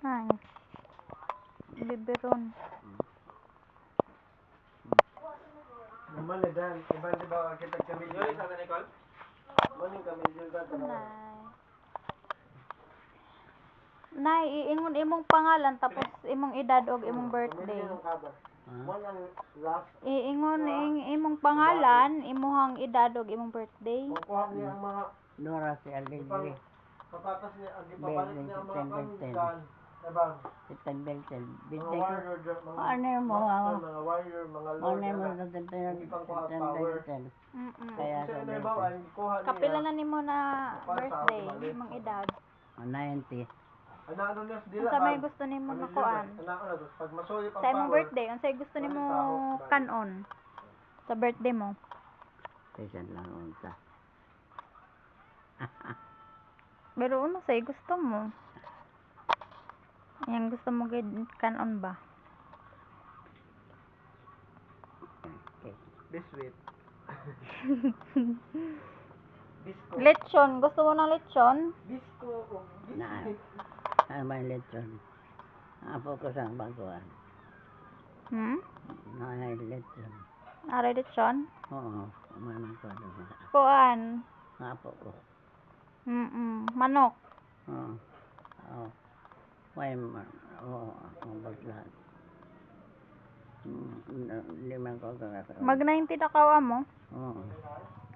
Ay. Biberon. Naman na dan. Iban di ba kita kami dyan? Sa Nicole? Maning kami dyan ka Nay, iingon imong pangalan tapos imong edad og imong birthday. Iingon imong pangalan, imong edad og imong birthday. Kukuha niya ang mga Nora si Alegre. papatas niya, ang ipapalit niya ang mga September 10. pangkan. Ebang, September 10. mga Birthday ko. wire, Ano yung mga mga wire, mga ano load. yung mga September 10. Kaya Kasi sa ano ba, ang kuha niya. Kapila na nimo na birthday, imong edad. 90. Ano niya, dila Unsa may gusto nimo nakuan? Pag masuyip ang Sa imong power, birthday, unsay gusto nimo kanon sa birthday mo? Kaysa lang unta. Pero ano say gusto mo? Yang gusto mo gid kanon ba? Okay. biscuit. Bisko. Lechon, gusto mo ng lechon? Bisko. Na. Ano ba yung lechon? Apo ko sa baguan. Na lechon. Aray lechon? Oo. Umanang ko doon. Kuan. Apo ko. Manok. Oo. Oo. May oo. Ang baglan. Limang ko kagakaw. Mag 90 na kaw mo. Oo.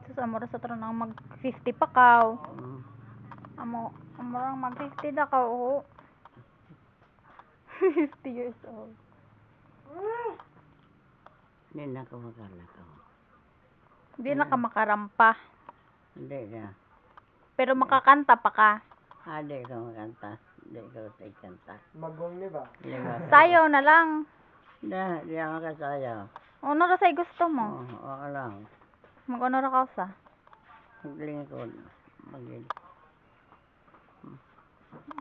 Sus amora sa tanang mag 50 pa kaw. Oo. Amorang mag 50 na kaw. 50 years old. Hindi na ako makalakaw. Hindi na ka makarampa. Hindi na. Pero makakanta pa ka. Hindi ko makanta. Hindi ko kanta. Magong ni ba? Sayaw na lang. Hindi ako kasayaw. Ano ra say gusto mo? Oo lang. Mag-ano ra ka sa? Maglingkod. Magil.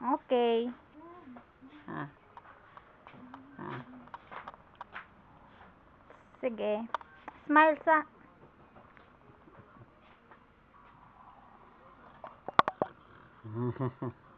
Okay. Ha? Sige. Smile sa. Ha?